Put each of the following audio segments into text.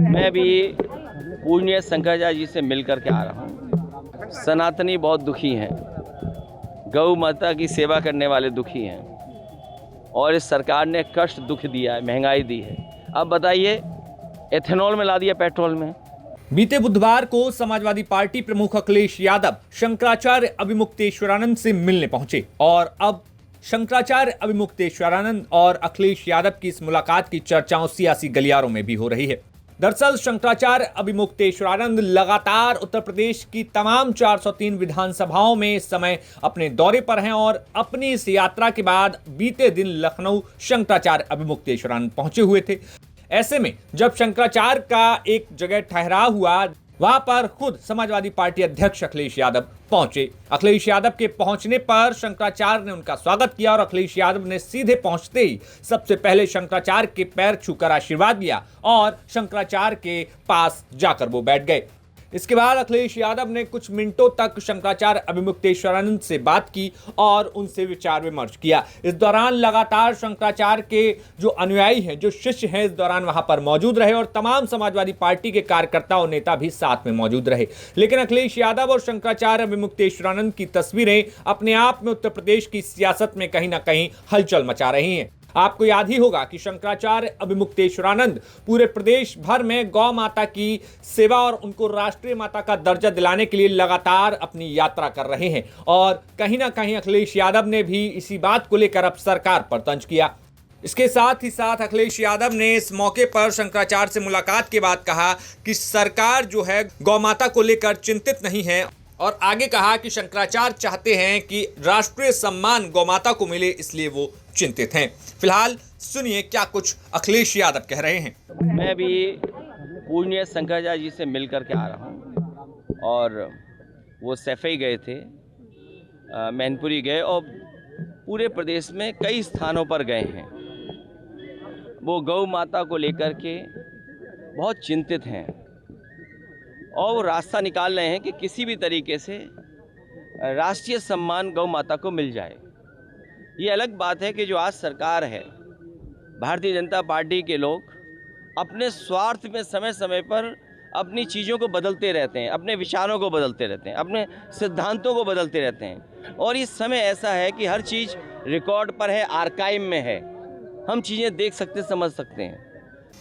मैं भी पूज्य शंकराचार्य जी से मिल कर के आ रहा हूँ। सनातनी बहुत दुखी हैं, गौ माता की सेवा करने वाले दुखी हैं और इस सरकार ने कष्ट दुख दिया है, महंगाई दी है। अब बताइए, एथेनॉल में ला दिया पेट्रोल में। बीते बुधवार को समाजवादी पार्टी प्रमुख अखिलेश यादव शंकराचार्य अभिमुक्तेश्वरानंद से मिलने पहुंचे और अब शंकराचार्य अभिमुक्तेश्वरानंद और अखिलेश यादव की इस मुलाकात की चर्चाओं सियासी गलियारों में भी हो रही है। दरअसल शंकराचार्य अभिमुक्तेश्वरानंद लगातार उत्तर प्रदेश की तमाम 403 विधानसभाओं में इस समय अपने दौरे पर हैं और अपनी इस यात्रा के बाद बीते दिन लखनऊ शंकराचार्य अभिमुक्तेश्वरानंद पहुंचे हुए थे। ऐसे में जब शंकराचार्य का एक जगह ठहराव हुआ, वहां पर खुद समाजवादी पार्टी अध्यक्ष अखिलेश यादव पहुंचे। अखिलेश यादव के पहुंचने पर शंकराचार्य ने उनका स्वागत किया और अखिलेश यादव ने सीधे पहुंचते ही सबसे पहले शंकराचार्य के पैर छूकर आशीर्वाद लिया और शंकराचार्य के पास जाकर वो बैठ गए। इसके बाद अखिलेश यादव ने कुछ मिनटों तक शंकराचार्य अभिमुक्तेश्वरानंद से बात की और उनसे विचार विमर्श किया। इस दौरान लगातार शंकराचार्य के जो अनुयायी हैं, जो शिष्य हैं, इस दौरान वहां पर मौजूद रहे और तमाम समाजवादी पार्टी के कार्यकर्ता और नेता भी साथ में मौजूद रहे। लेकिन अखिलेश यादव और शंकराचार्य अभिमुक्तेश्वरानंद की तस्वीरें अपने आप में उत्तर प्रदेश की सियासत में कहीं ना कहीं हलचल मचा रही हैं। आपको याद ही होगा कि शंकराचार्य अभिमुक्तेश्वरानंद पूरे प्रदेश भर में गौ माता की सेवा और उनको राष्ट्रीय माता का दर्जा दिलाने के लिए लगातार अपनी यात्रा कर रहे हैं और कहीं ना कहीं अखिलेश यादव ने भी इसी बात को लेकर अब सरकार पर तंज किया। इसके साथ ही साथ अखिलेश यादव ने इस मौके पर शंकराचार्य से मुलाकात के बाद कहा कि सरकार जो है गौ माता को लेकर चिंतित नहीं है और आगे कहा कि शंकराचार्य चाहते हैं कि राष्ट्रीय सम्मान गौमाता को मिले, इसलिए वो चिंतित हैं। फिलहाल सुनिए क्या कुछ अखिलेश यादव कह रहे हैं। मैं भी पूज्य शंकराचार्य जी से मिल कर के आ रहा हूँ और वो सैफई गए थे, मैनपुरी गए और पूरे प्रदेश में कई स्थानों पर गए हैं। वो गौ माता को लेकर के बहुत चिंतित हैं और वो रास्ता निकाल रहे हैं कि किसी भी तरीके से राष्ट्रीय सम्मान गौ माता को मिल जाए। ये अलग बात है कि जो आज सरकार है, भारतीय जनता पार्टी के लोग अपने स्वार्थ में समय समय पर अपनी चीज़ों को बदलते रहते हैं, अपने विचारों को बदलते रहते हैं, अपने सिद्धांतों को बदलते रहते हैं और इस समय ऐसा है कि हर चीज़ रिकॉर्ड पर है, आर्काइव में है, हम चीज़ें देख सकते, समझ सकते हैं।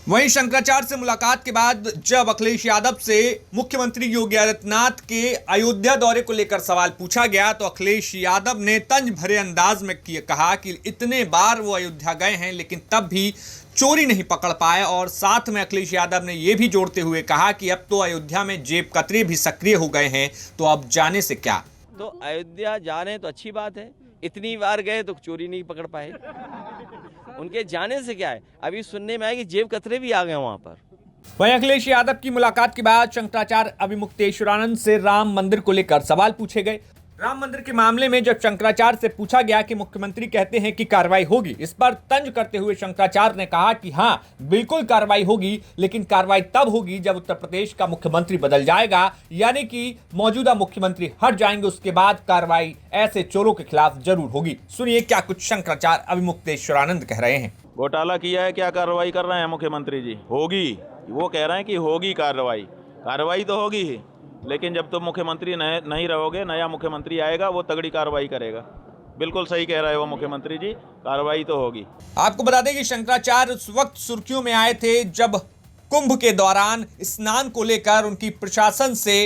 वहीं शंकराचार्य से मुलाकात के बाद जब अखिलेश यादव से मुख्यमंत्री योगी आदित्यनाथ के अयोध्या दौरे को लेकर सवाल पूछा गया तो अखिलेश यादव ने तंज भरे अंदाज में कहा कि इतने बार वो अयोध्या गए हैं लेकिन तब भी चोरी नहीं पकड़ पाए और साथ में अखिलेश यादव ने यह भी जोड़ते हुए कहा कि अब तो अयोध्या में जेब कतरे भी सक्रिय हो गए हैं, तो अब जाने से क्या। तो अयोध्या जा रहे हैं तो अच्छी बात है, इतनी बार गए तो चोरी नहीं पकड़ पाए, उनके जाने से क्या है। अभी सुनने में आया कि जेब कतरे भी आ गए वहां पर। वहीं अखिलेश यादव की मुलाकात के बाद शंकराचार्य अभिमुक्तेश्वरानंद से राम मंदिर को लेकर सवाल पूछे गए। राम मंदिर के मामले में जब शंकराचार्य से पूछा गया कि मुख्यमंत्री कहते हैं कि कार्रवाई होगी, इस पर तंज करते हुए शंकराचार्य ने कहा कि हाँ बिल्कुल कार्रवाई होगी, लेकिन कार्रवाई तब होगी जब उत्तर प्रदेश का मुख्यमंत्री बदल जाएगा, यानी कि मौजूदा मुख्यमंत्री हट जाएंगे, उसके बाद कार्रवाई ऐसे चोरों के खिलाफ जरूर होगी। सुनिए क्या कुछ शंकराचार्य अभिमुक्तेश्वरानंद कह रहे हैं। घोटाला किया है, क्या कार्रवाई कर रहे हैं मुख्यमंत्री जी? होगी, वो कह रहे हैं कि होगी कार्रवाई। कार्रवाई तो होगी ही, लेकिन जब तुम मुख्यमंत्री नहीं रहोगे, नया मुख्यमंत्री आएगा, वो तगड़ी कार्रवाई करेगा। बिल्कुल सही कह रहे हो मुख्यमंत्री जी, कार्रवाई तो होगी। आपको बता दें कि शंकराचार्य उस वक्त सुर्खियों में आए थे जब कुंभ के दौरान स्नान को लेकर उनकी प्रशासन से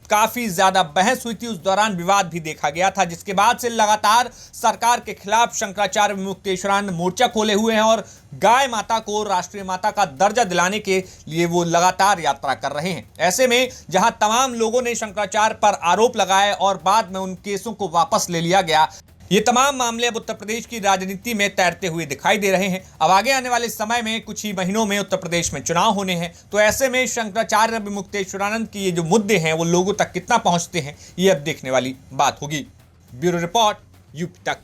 काफी ज्यादा बहस हुई थी। उस दौरान विवाद भी देखा गया था, जिसके बाद से लगातार सरकार के खिलाफ शंकराचार्य अभिमुक्तेश्वरानंद मोर्चा खोले हुए हैं और गाय माता को राष्ट्रीय माता का दर्जा दिलाने के लिए वो लगातार यात्रा कर रहे हैं। ऐसे में जहां तमाम लोगों ने शंकराचार्य पर आरोप लगाए और बाद में उन केसों को वापस ले लिया गया, ये तमाम मामले अब उत्तर प्रदेश की राजनीति में तैरते हुए दिखाई दे रहे हैं। अब आगे आने वाले समय में कुछ ही महीनों में उत्तर प्रदेश में चुनाव होने हैं, तो ऐसे में शंकराचार्य अभिमुक्तेश्वरानंद की ये जो मुद्दे हैं वो लोगों तक कितना पहुंचते हैं, ये अब देखने वाली बात होगी। ब्यूरो रिपोर्ट, यूपी तक।